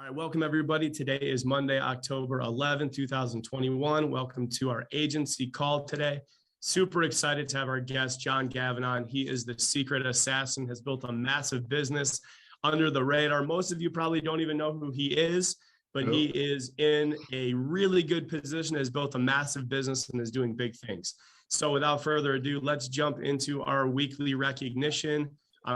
All right, welcome everybody. Today is Monday, October 11th, 2021. Welcome to our agency call today. Super excited to have our guest, John Gavin, on. He is the secret assassin, has built a massive business under the radar. Most of you probably don't even know who he is, but he is in a really good position, has built a massive business and is doing big things. So without further ado, let's jump into our weekly recognition.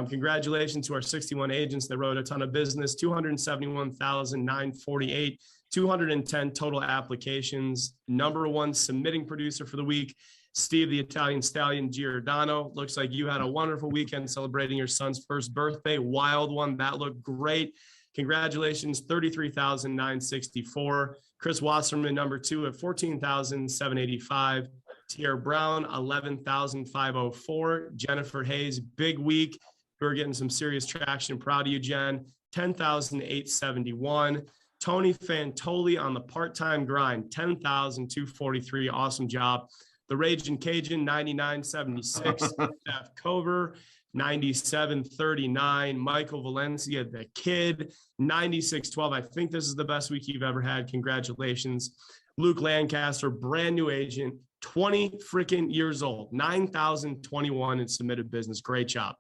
Congratulations to our 61 agents that wrote a ton of business, 271,948, 210 total applications. Number one submitting producer for the week, Steve, the Italian Stallion Giordano. Looks like you had a wonderful weekend celebrating your son's first birthday. Wild one. That looked great. Congratulations, 33,964. Chris Wasserman, number two at 14,785. Tierra Brown, 11,504. Jennifer Hayes, big week. We're getting some serious traction. Proud of you, Jen. 10,871. Tony Fantoli on the part-time grind, 10,243. Awesome job. The Raging Cajun, 9976. Steph Cover, 9739. Michael Valencia, the kid, 9612. I think this is the best week you've ever had. Congratulations. Luke Lancaster, brand new agent, 20 freaking years old, 9,021 in submitted business. Great job.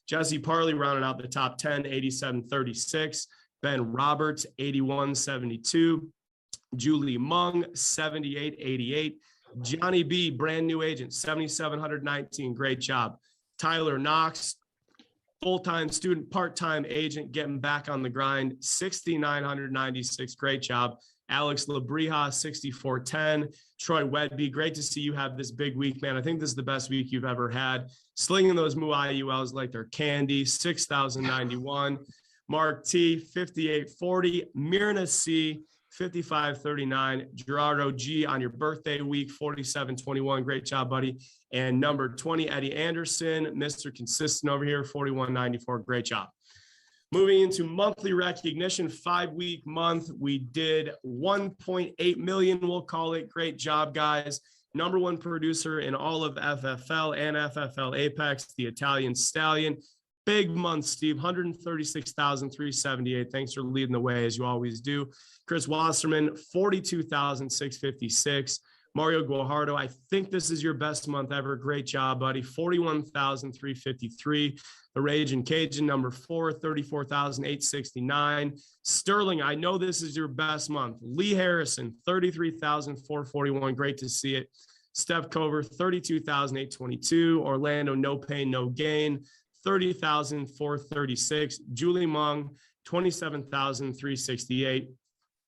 Jesse Parley rounded out the top 10, 8736. Ben Roberts, 8172. Julie Mung, 7888. Johnny B, brand new agent, 7,719. Great job. Tyler Knox, full-time student, part-time agent, getting back on the grind, 6,996. Great job. Alex Labrija, 6,410. Troy Wedby, great to see you have this big week, man. I think this is the best week you've ever had. Slinging those Moo IULs like they're candy, 6,091. Mark T, 5,840. Myrna C, 5,539. Gerardo G on your birthday week, 4,721. Great job, buddy. And number 20, Eddie Anderson, Mr. Consistent over here, 4,194. Great job. Moving into monthly recognition, 5-week month, we did 1.8 million, we'll call it. Great job, guys. Number one producer in all of FFL and FFL Apex, the Italian Stallion. Big month, Steve, 136,378. Thanks for leading the way, as you always do. Chris Wasserman, 42,656. Mario Guajardo, I think this is your best month ever. Great job, buddy. 41,353. The Raging Cajun, number 4, 34,869. Sterling, I know this is your best month. Lee Harrison, 33,441. Great to see it. Steph Cover, 32,822. Orlando, no pain, no gain, 30,436. Julie Mung, 27,368.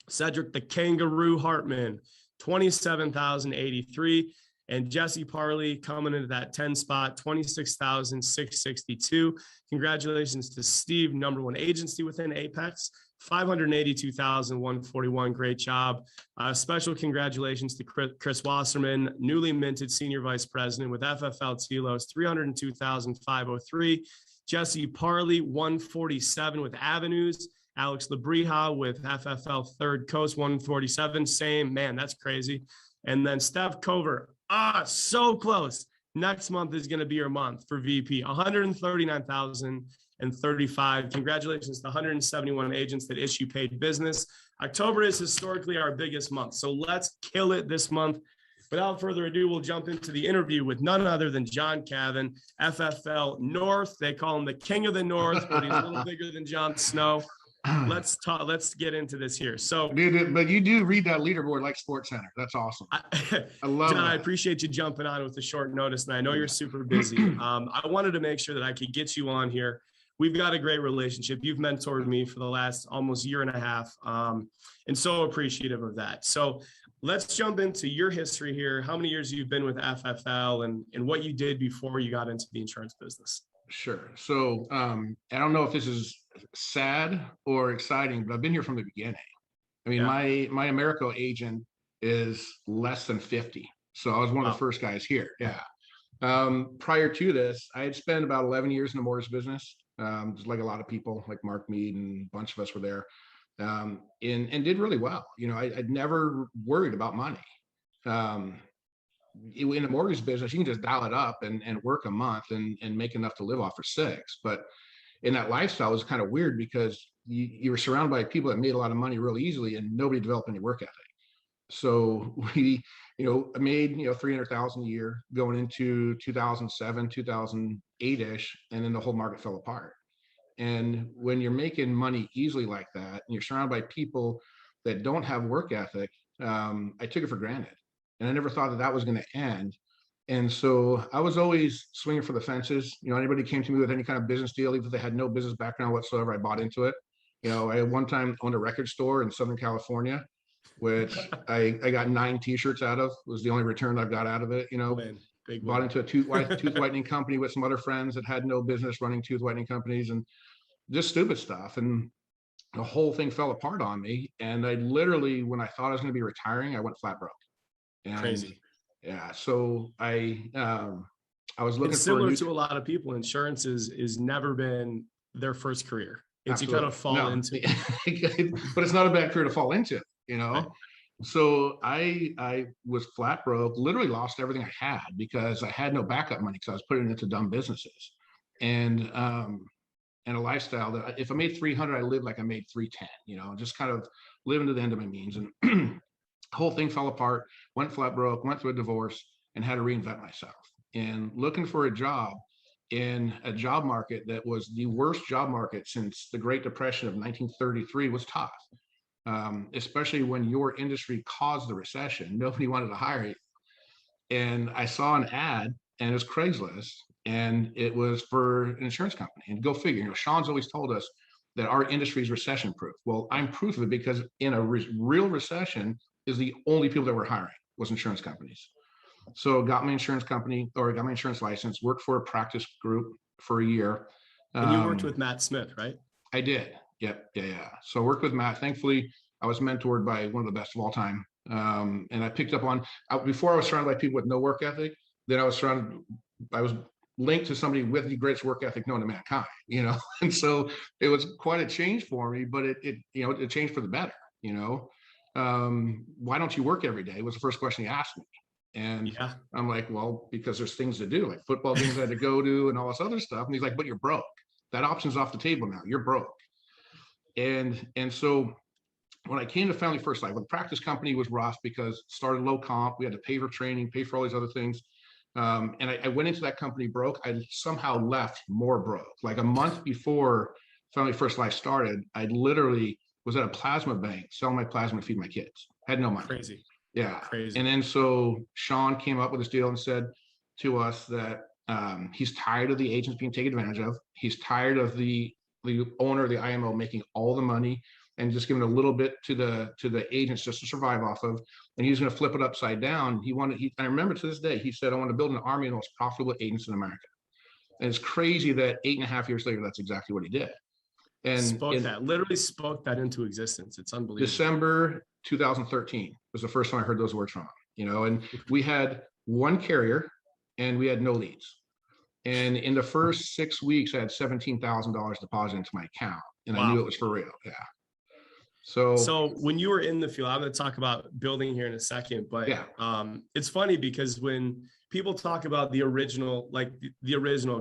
Cedric the Kangaroo Hartman, 27,083. And Jesse Parley coming into that 10 spot, 26,662. Congratulations to Steve, number one agency within Apex, 582,141. Great job. Special congratulations to Chris Wasserman, newly minted senior vice president with FFL Telos, 302,503. Jesse Parley, 147 with Avenues. Alex Labrija with FFL Third Coast, 147. Same, man, that's crazy. And then Steph Cover, so close. Next month is going to be your month for VP, 139,035. Congratulations to 171 agents that issue paid business. October is historically our biggest month, so let's kill it this month. Without further ado, we'll jump into the interview with none other than John Gavin, FFL North. They call him the King of the North, but he's a little bigger than Jon Snow. Let's get into this here. So, dude, but you do read that leaderboard like Sports Center. That's awesome. I love John, that. I appreciate you jumping on with the short notice, and I know you're super busy. I wanted to make sure that I could get you on here. We've got a great relationship. You've mentored me for the last almost year and a half, and so appreciative of that. So let's jump into your history here. How many years you've been with FFL and what you did before you got into the insurance business? Sure. So I don't know if this is sad or exciting, but I've been here from the beginning. I mean, my Americo agent is less than 50. So I was one of the first guys here. Yeah. Prior to this, I had spent about 11 years in the mortgage business. Just like a lot of people, like Mark Mead and a bunch of us were there, and did really well. You know, I'd never worried about money. In a mortgage business, you can just dial it up and work a month and make enough to live off for 6. But And that lifestyle was kind of weird because you were surrounded by people that made a lot of money really easily and nobody developed any work ethic. So we, I made, 300,000 a year going into 2007, 2008-ish, and then the whole market fell apart. And when you're making money easily like that, and you're surrounded by people that don't have work ethic, I took it for granted. And I never thought that that was going to end. And so I was always swinging for the fences. Anybody came to me with any kind of business deal, even if they had no business background whatsoever, I bought into it. I at one time owned a record store in Southern California, which I got 9 t-shirts out of. It was the only return I've got out of it. Big bought win. into a tooth whitening company with some other friends that had no business running tooth whitening companies, and just stupid stuff. And the whole thing fell apart on me. And I literally, when I thought I was going to be retiring, I went flat broke. And Crazy. yeah, so I was looking It's similar to a lot of people. Insurance is never been their first career. It's you kind of fall into, but it's not a bad career to fall into, Right. So I was flat broke, literally lost everything I had because I had no backup money because I was putting it into dumb businesses, and a lifestyle that if I made 300, I lived like I made 310, just kind of living to the end of my means. And the whole thing fell apart, went flat broke, went through a divorce, and had to reinvent myself. And looking for a job in a job market that was the worst job market since the Great Depression of 1933 was tough. Especially when your industry caused the recession. Nobody wanted to hire you. And I saw an ad, and it was Craigslist, and it was for an insurance company. And go figure, Sean's always told us that our industry is recession proof. Well, I'm proof of it because in a real recession is the only people that we're hiring was insurance companies. So got my insurance company, or got my insurance license, worked for a practice group for a year. And you worked with Matt Smith, right? I did. Yep. Yeah. So I worked with Matt. Thankfully, I was mentored by one of the best of all time. And I picked up on, before I was surrounded by people with no work ethic, then I was linked to somebody with the greatest work ethic known to mankind, and so it was quite a change for me, but it changed for the better, why don't you work every day was the first question he asked me. And yeah. I'm like, well, because there's things to do, like football games I had to go to and all this other stuff. And he's like, but you're broke. That option's off the table now. You're broke. And so when I came to Family First Life, the practice company was rough because it started low comp. We had to pay for training, pay for all these other things. And I went into that company broke. I somehow left more broke. Like a month before Family First Life started, I literally was at a plasma bank selling my plasma to feed my kids. Had no money. Crazy. Yeah. Crazy. And then so Sean came up with this deal and said to us that he's tired of the agents being taken advantage of. He's tired of the owner of the IMO making all the money and just giving a little bit to the agents just to survive off of. And he's going to flip it upside down. I remember to this day, he said, I want to build an army of the most profitable agents in America. And it's crazy that 8.5 years later, that's exactly what he did. And literally spoke that into existence. It's unbelievable. December 2013 was the first time I heard those words from him, and we had one carrier and we had no leads. And in the first 6 weeks, I had $17,000 deposited into my account, and wow. I knew it was for real. Yeah. So when you were in the field, I'm going to talk about building here in a second, but yeah. It's funny because when people talk about the original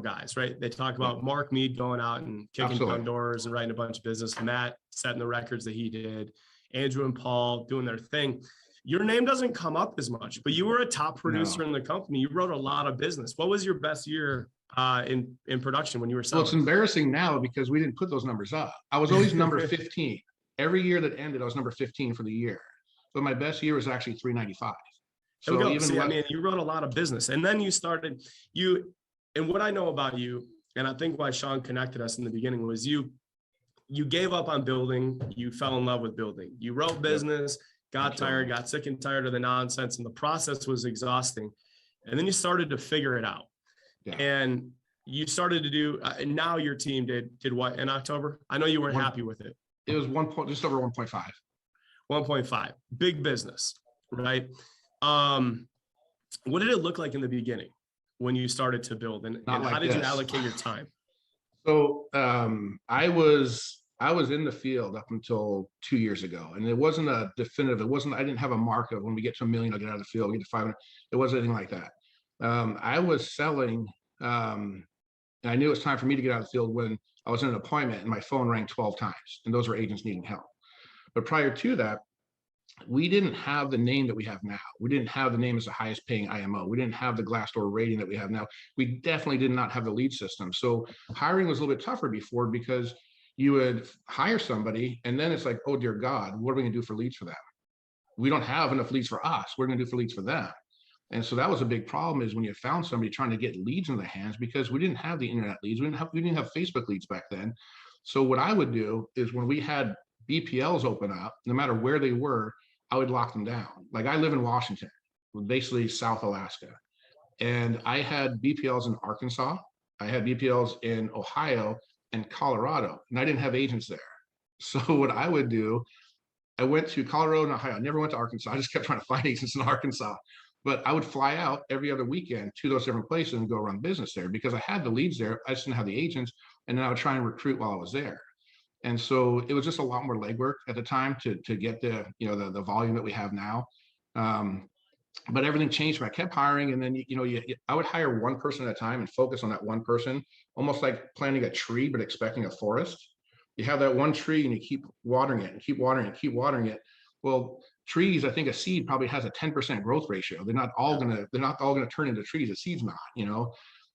guys, right? They talk about Mark Mead going out and kicking down doors and writing a bunch of business, Matt setting the records that he did, Andrew and Paul doing their thing. Your name doesn't come up as much, but you were a top producer in the company. You wrote a lot of business. What was your best year in production when you were selling? Well, it's embarrassing now because we didn't put those numbers up. I was always number 15. Every year that ended, I was number 15 for the year. But my best year was actually 395. So you wrote a lot of business. And then and what I know about you, and I think why Sean connected us in the beginning, was you gave up on building. You fell in love with building. You wrote business, got sick and tired of the nonsense, and the process was exhausting. And then you started to figure it out. Yeah. And you started to do, now your team did what in October? I know you weren't happy with it. It was just over 1.5. 1.5, big business, right? What did it look like in the beginning when you started to build, and how did you allocate your time? So I was in the field up until 2 years ago, and it wasn't a definitive. I didn't have a mark of when we get to $1 million, I'll get out of the field, we get to 500. It wasn't anything like that. I was selling And I knew it was time for me to get out of the field when I was in an appointment and my phone rang 12 times, and those were agents needing help. But prior to that, we didn't have the name that we have now. We didn't have the name as the highest paying IMO. We didn't have the Glassdoor rating that we have now. We definitely did not have the lead system. So hiring was a little bit tougher before, because you would hire somebody and then it's like, oh dear God, what are we gonna do for leads for them? We don't have enough leads for us. We're gonna do for leads for them. And so that was a big problem, is when you found somebody trying to get leads in their hands, because we didn't have the internet leads. We didn't have Facebook leads back then. So what I would do is, when we had BPLs open up, no matter where they were, I would lock them down. Like, I live in Washington, basically South Alaska. And I had BPLs in Arkansas. I had BPLs in Ohio and Colorado, and I didn't have agents there. So what I would do, I went to Colorado and Ohio. I never went to Arkansas. I just kept trying to find agents in Arkansas. But I would fly out every other weekend to those different places and go run business there, because I had the leads there. I just didn't have the agents. And then I would try and recruit while I was there. And so it was just a lot more legwork at the time to get the, you know, the volume that we have now. But everything changed. I kept hiring, and then, I would hire one person at a time and focus on that one person, almost like planting a tree, but expecting a forest. You have that one tree and you keep watering it and keep watering it, keep watering it. Well, trees, I think a seed probably has a 10% growth ratio. They're not all gonna turn into trees. A seed's not,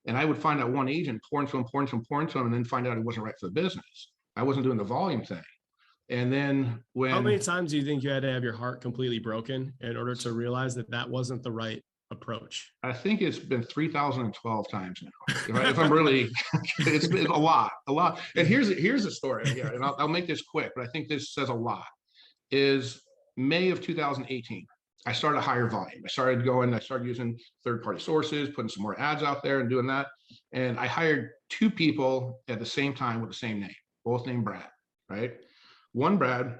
And I would find that one agent, pour into him, and then find out it wasn't right for the business. I wasn't doing the volume thing. And then how many times do you think you had to have your heart completely broken in order to realize that that wasn't the right approach? I think it's been 3,012 times now. If I'm really, it's been a lot. And here's a story here, and I'll make this quick, but I think this says a lot. Is May of 2018, I started a higher volume. I started using third-party sources, putting some more ads out there and doing that. And I hired 2 people at the same time with the same name, both named Brad, right? One Brad,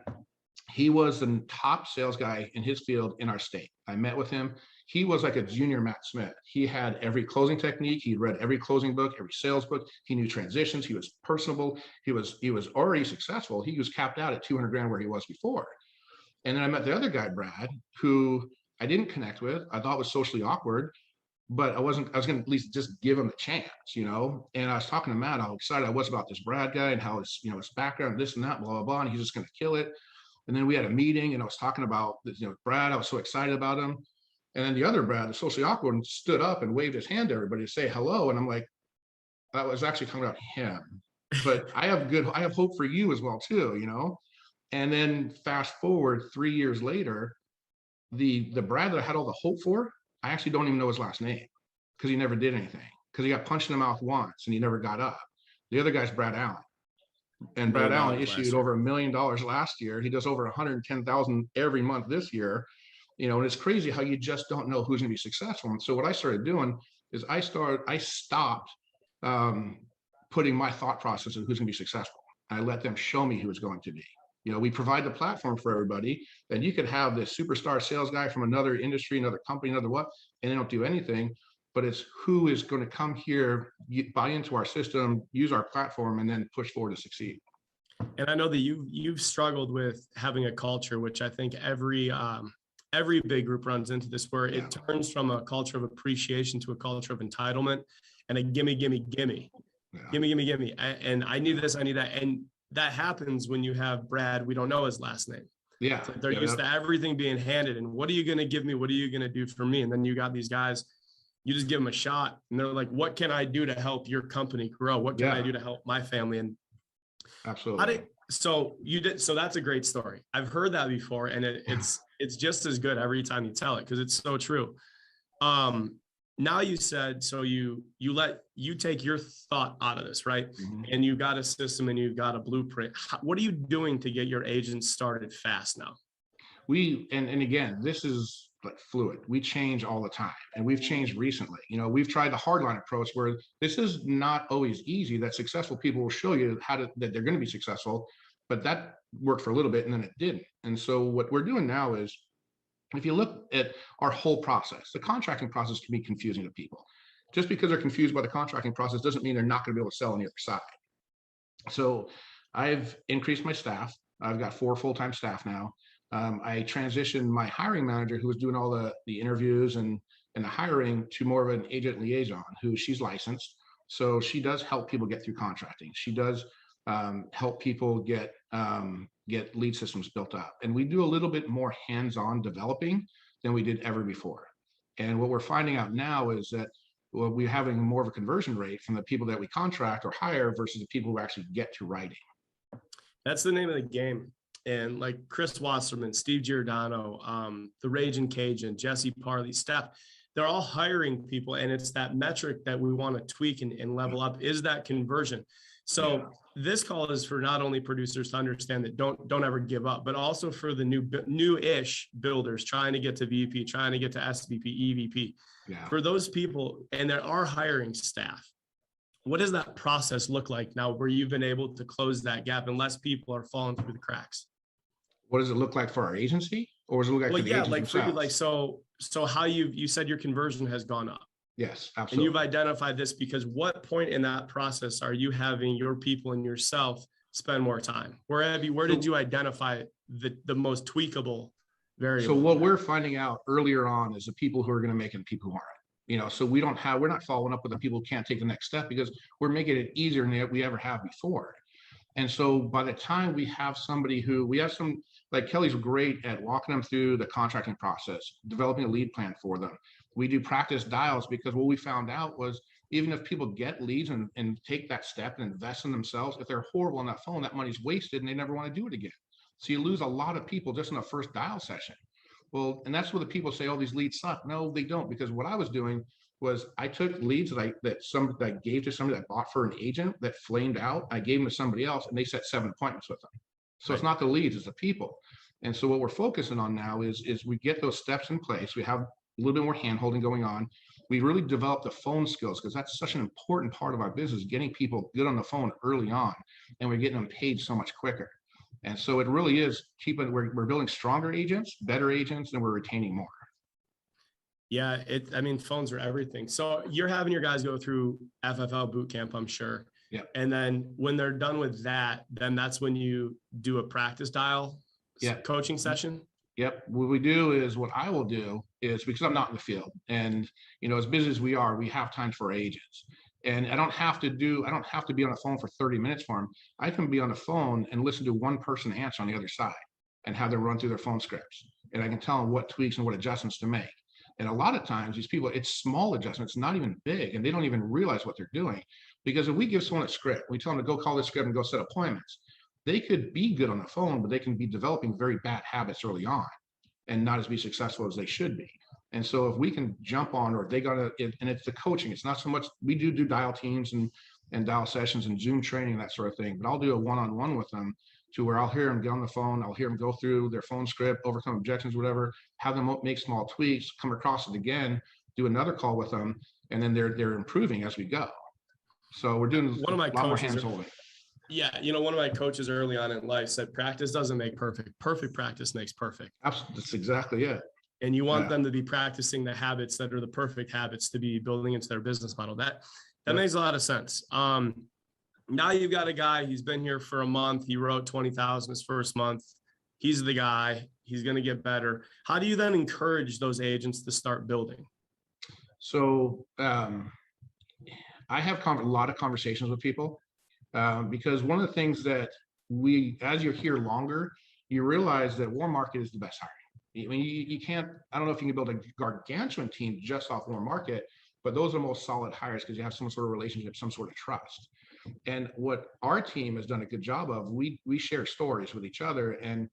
he was the top sales guy in his field in our state. I met with him. He was like a junior Matt Smith. He had every closing technique. He'd read every closing book, every sales book. He knew transitions. He was personable. He was already successful. He was capped out at 200 grand where he was before. And then I met the other guy, Brad, who I didn't connect with. I thought was socially awkward, but I was going to at least just give him a chance, And I was talking to Matt, how excited I was about this Brad guy and how his, his background, this and that, blah, blah, blah. And he's just going to kill it. And then we had a meeting, and I was talking about, Brad. I was so excited about him. And then the other Brad, the socially awkward one, stood up and waved his hand to everybody to say hello. And I'm like, I was actually talking about him, but I have hope for you as well too, And then fast forward 3 years later, the Brad that I had all the hope for, I actually don't even know his last name, because he never did anything, because he got punched in the mouth once and he never got up. The other guy's Brad Allen. And Brad Allen issued over $1 million last year. He does over 110,000 every month this year. And it's crazy how you just don't know who's going to be successful. And so what I started doing is I stopped putting my thought process of who's going to be successful. I let them show me who it's going to be. We provide the platform for everybody, and you could have this superstar sales guy from another industry, another company, another what, and they don't do anything. But it's who is going to come here, buy into our system, use our platform, and then push forward to succeed. And I know that you've struggled with having a culture, which I think every big group runs into this, where it turns from a culture of appreciation to a culture of entitlement and a gimme. And I need this, I need that. And that happens when you have Brad, we don't know his last name. Yeah. Like they're used to everything being handed. And what are you going to give me? What are you going to do for me? And then you got these guys, you just give them a shot and they're like, what can I do to help your company grow? What can I do to help my family? And absolutely. So that's a great story. I've heard that before, and it's just as good every time you tell it, because it's so true. Now you said, so you take your thought out of this, right? Mm-hmm. And you got a system and you've got a blueprint. What are you doing to get your agents started fast now? And again, this is like fluid. We change all the time, and we've changed recently. We've tried the hardline approach, where this is not always easy. That successful people will show you that they're going to be successful, but that worked for a little bit and then it didn't. And so what we're doing now is, if you look at our whole process, the contracting process can be confusing to people. Just because they're confused by the contracting process doesn't mean they're not going to be able to sell on the other side. So I've increased my staff. I've got 4 full-time staff now. I transitioned my hiring manager, who was doing all the interviews and the hiring, to more of an agent liaison, who she's licensed. So she does help people get through contracting. She does help people get lead systems built up. And we do a little bit more hands-on developing than we did ever before. And what we're finding out now is that we're having more of a conversion rate from the people that we contract or hire versus the people who actually get to writing. That's the name of the game. And like Chris Wasserman, Steve Giordano, the Raging Cajun, Jesse Parley, Steph, they're all hiring people. And it's that metric that we want to tweak and level up is that conversion. So this call is for not only producers to understand that don't ever give up, but also for the new-ish builders trying to get to VP, trying to get to SVP, EVP. Yeah. For those people, and there are hiring staff, what does that process look like now where you've been able to close that gap and less people are falling through the cracks? What does it look like for our agency, or does it look like for the agents themselves? For you, like so how you said your conversion has gone up. Yes, absolutely. And you've identified this because what point in that process are you having your people and yourself spend more time? Where did you identify the most tweakable variable? So what we're finding out earlier on is the people who are going to make it and people who aren't. So we're not following up with the people who can't take the next step because we're making it easier than we ever have before. And so by the time we have somebody like Kelly's great at walking them through the contracting process, developing a lead plan for them. We do practice dials because what we found out was even if people get leads and take that step and invest in themselves, if they're horrible on that phone, that money's wasted and they never want to do it again. So you lose a lot of people just in the first dial session. Well, and that's where the people say, oh, these leads suck. No, they don't, because what I was doing was I took leads that I gave to somebody that bought for an agent that flamed out. I gave them to somebody else and they set 7 appointments with them. So It's not the leads, it's the people. And so what we're focusing on now is we get those steps in place. We have a little bit more hand-holding going on. We really develop the phone skills because that's such an important part of our business, getting people good on the phone early on, and we're getting them paid so much quicker. And so it really is we're building stronger agents, better agents, and we're retaining more. Yeah, phones are everything. So you're having your guys go through FFL boot camp, I'm sure. Yeah. And then when they're done with that, then that's when you do a practice dial coaching session. Yep. What we do is what I will do is because I'm not in the field and, as busy as we are, we have time for agents. And I don't have to be on the phone for 30 minutes for them. I can be on the phone and listen to one person answer on the other side and have them run through their phone scripts. And I can tell them what tweaks and what adjustments to make. And a lot of times these people, it's small adjustments, not even big, and they don't even realize what they're doing. Because if we give someone a script, we tell them to go call this script and go set appointments, they could be good on the phone, but they can be developing very bad habits early on and not as be successful as they should be. And so if we can jump on, or and it's the coaching, it's not so much, we do dial teams and dial sessions and Zoom training and that sort of thing, but I'll do a one-on-one with them to where I'll hear them get on the phone, I'll hear them go through their phone script, overcome objections, whatever, have them make small tweaks, come across it again, do another call with them, and then they're improving as we go. So we're doing one of my more hands-holding. Yeah, one of my coaches early on in life said, practice doesn't make perfect. Perfect practice makes perfect. Absolutely. That's exactly it. And you want them to be practicing the habits that are the perfect habits to be building into their business model. That makes a lot of sense. Now you've got a guy, he's been here for a month. He wrote 20,000 his first month. He's the guy. He's going to get better. How do you then encourage those agents to start building? So I have a lot of conversations with people because one of the things that as you're here longer, you realize that warm market is the best hiring. I mean, you can't, I don't know if you can build a gargantuan team just off warm market, but those are most solid hires because you have some sort of relationship, some sort of trust. And what our team has done a good job of, we share stories with each other and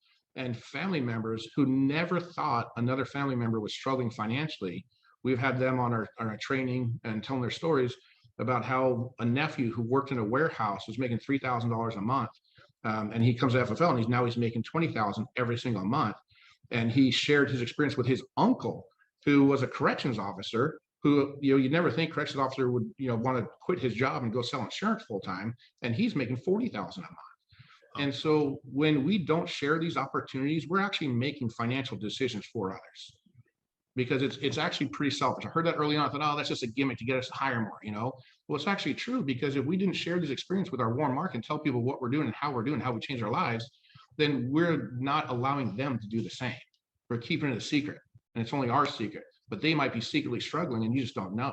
family members who never thought another family member was struggling financially. We've had them on our training and telling their stories about how a nephew who worked in a warehouse was making $3,000 a month. And he comes to FFL and he's making $20,000 every single month. And he shared his experience with his uncle, who was a corrections officer, who, you'd never think corrections officer would, want to quit his job and go sell insurance full time. And he's making $40,000 a month. And so when we don't share these opportunities, we're actually making financial decisions for others, because it's actually pretty selfish. I heard that early on. I thought, oh, that's just a gimmick to get us to hire more, Well, it's actually true, because if we didn't share this experience with our warm market and tell people what we're doing and how we're doing, how we change our lives, then we're not allowing them to do the same. We're keeping it a secret, and it's only our secret, but they might be secretly struggling and you just don't know.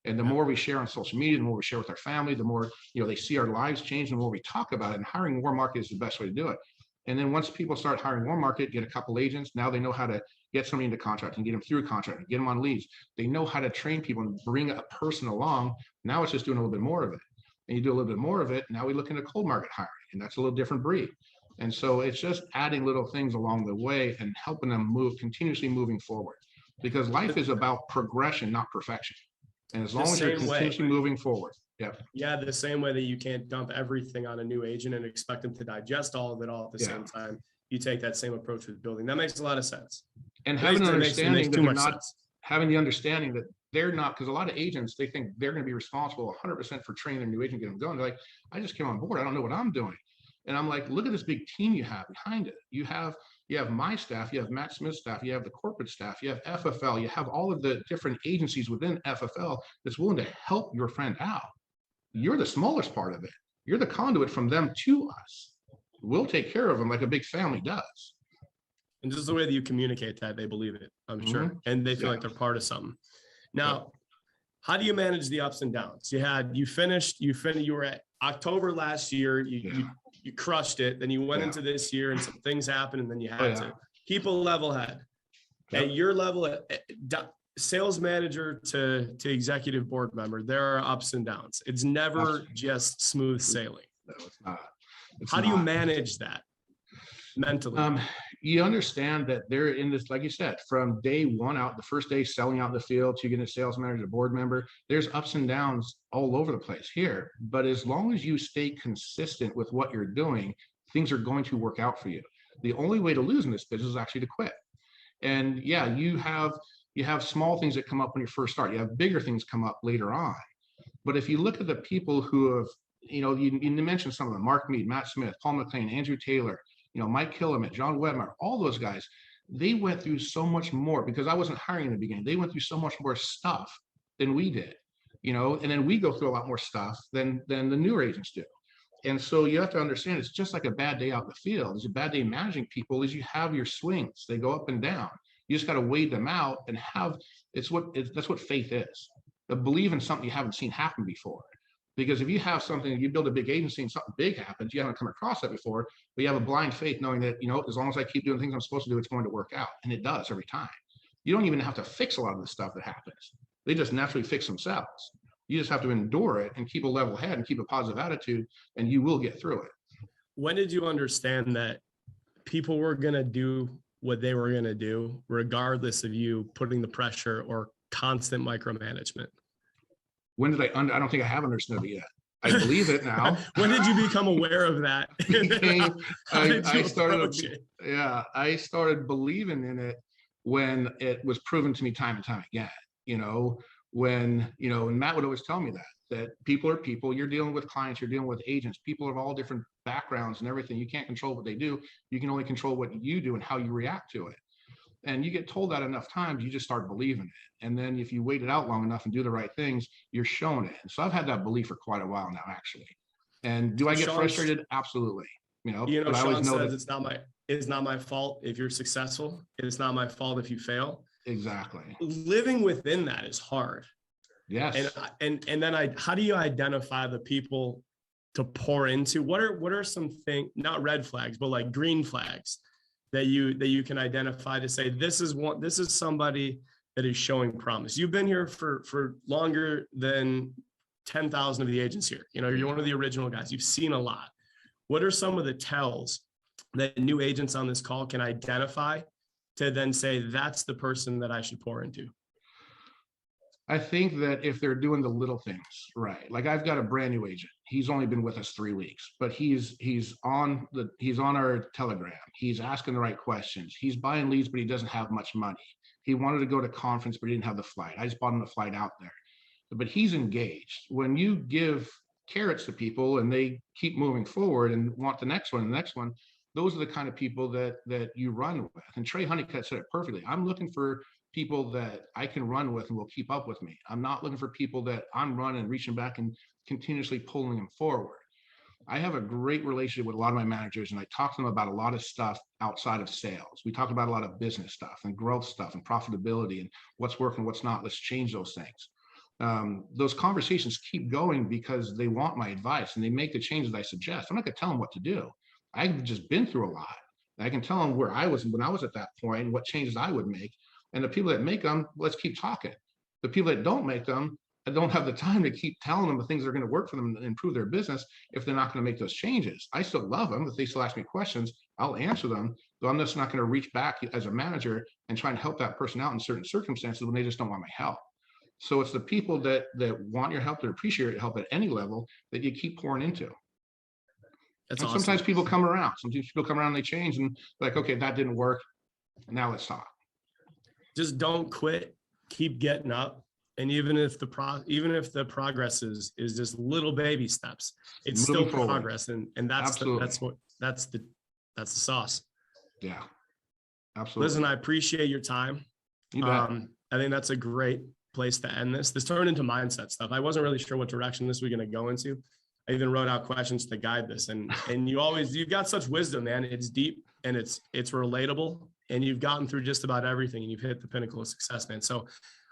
And the more we share on social media, the more we share with our family, the more, they see our lives change, and the more we talk about it. And hiring warm market is the best way to do it. And then once people start hiring warm market, get a couple agents, now they know how to get somebody into contract and get them through a contract and get them on leads. They know how to train people and bring a person along. Now it's just doing a little bit more of it. And you do a little bit more of it. Now we look into cold market hiring, and that's a little different breed. And so it's just adding little things along the way and helping them move, continuously moving forward, because life is about progression, not perfection. And as long as you're continuously moving forward. Yeah, the same way that you can't dump everything on a new agent and expect them to digest all of it all at the same time. You take that same approach with building. That makes a lot of sense. And having an understanding that they're not having the understanding that they're not, because a lot of agents, they think they're going to be responsible 100% for training their new agent, get them going. They're like, I just came on board, I don't know what I'm doing. And I'm like, look at this big team you have behind it. You have my staff, you have Matt Smith's staff, you have the corporate staff, you have FFL, you have all of the different agencies within FFL that's willing to help your friend out. You're the smallest part of it. You're the conduit from them to us. We'll take care of them like a big family does. And just the way that you communicate that, they believe it, I'm sure. And they feel like they're part of something. Now, how do you manage the ups and downs? You were at October last year, you crushed it. Then you went into this year and some things happened, and then you had to keep a level head. At your level, sales manager to executive board member, there are ups and downs. It's never just smooth sailing. No, it's not. How do you manage that mentally? You understand that they're in this, like you said, from day one out, the first day selling out in the field to getting a sales manager, a board member, there's ups and downs all over the place here. But as long as you stay consistent with what you're doing, things are going to work out for you. The only way to lose in this business is actually to quit. And you have small things that come up when you first start. You have bigger things come up later on. But if you look at the people who have, you mentioned some of them, Mark Mead, Matt Smith, Paul McLean, Andrew Taylor, Mike Killiman, John Wedmar, all those guys, they went through so much more, because I wasn't hiring in the beginning. They went through so much more stuff than we did, and then we go through a lot more stuff than the newer agents do. And so you have to understand, it's just like a bad day out in the field. It's a bad day managing people. Is you have your swings, they go up and down. You just got to weigh them out and that's what faith is. Believe in something you haven't seen happen before. Because if you have something, you build a big agency and something big happens, you haven't come across that before, but you have a blind faith knowing that, as long as I keep doing things I'm supposed to do, it's going to work out. And it does every time. You don't even have to fix a lot of the stuff that happens. They just naturally fix themselves. You just have to endure it and keep a level head and keep a positive attitude, and you will get through it. When did you understand that people were going to do what they were going to do, regardless of you putting the pressure or constant micromanagement? When did I don't think I have understood it yet. I believe it now. When did you become aware of that? I started believing in it when it was proven to me time and time again. And Matt would always tell me that people are people. You're dealing with clients, you're dealing with agents, people of all different backgrounds and everything. You can't control what they do. You can only control what you do and how you react to it. And you get told that enough times, you just start believing it. And then if you wait it out long enough and do the right things, you're shown it. And so I've had that belief for quite a while now, actually. And do I get frustrated? Absolutely. But I always know that it's not my fault if you're successful. It's not my fault if you fail. Exactly. Living within that is hard. Yes. And then how do you identify the people to pour into? What are some things, not red flags, but like green flags that you can identify to say, this is somebody that is showing promise? You've been here for longer than 10,000 of the agents here. You're one of the original guys. You've seen a lot. What are some of the tells that new agents on this call can identify to then say, that's the person that I should pour into? I think that if they're doing the little things right, like I've got a brand new agent. He's only been with us 3 weeks, but he's on our Telegram. He's asking the right questions. He's buying leads, but he doesn't have much money. He wanted to go to conference, but he didn't have the flight. I just bought him the flight out there. But he's engaged. When you give carrots to people and they keep moving forward and want the next one, those are the kind of people that you run with. And Trey Honeycutt said it perfectly. I'm looking for people that I can run with and will keep up with me. I'm not looking for people that I'm running, reaching back and continuously pulling them forward. I have a great relationship with a lot of my managers, and I talk to them about a lot of stuff outside of sales. We talk about a lot of business stuff and growth stuff and profitability and what's working, what's not. Let's change those things. those conversations keep going because they want my advice and they make the changes I suggest. I'm not going to tell them what to do. I've just been through a lot. I can tell them where I was when I was at that point and what changes I would make. And the people that make them, let's keep talking. The people that don't make them, I don't have the time to keep telling them the things that are going to work for them and improve their business if they're not going to make those changes. I still love them. If they still ask me questions, I'll answer them, but I'm just not going to reach back as a manager and try and help that person out in certain circumstances when they just don't want my help. So it's the people that want your help, that appreciate your help at any level, that you keep pouring into. That's and awesome. Sometimes people come around. Sometimes people come around and they change and like, okay, that didn't work. Now let's talk. Just don't quit. Keep getting up. And even if the progress is just little baby steps, it's moving still progress. And that's the sauce. Yeah, absolutely. Listen, I appreciate your time. You bet. I think that's a great place to end this. This turned into mindset stuff. I wasn't really sure what direction this was going to go into. I even wrote out questions to guide this. And you've got such wisdom, man. It's deep and it's relatable, and you've gotten through just about everything and you've hit the pinnacle of success, man. So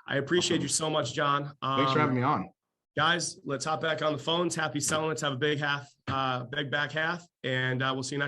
I appreciate you so much, John. Thanks for having me on. Guys, let's hop back on the phones. Happy selling. Let's have a big back half, and we'll see you next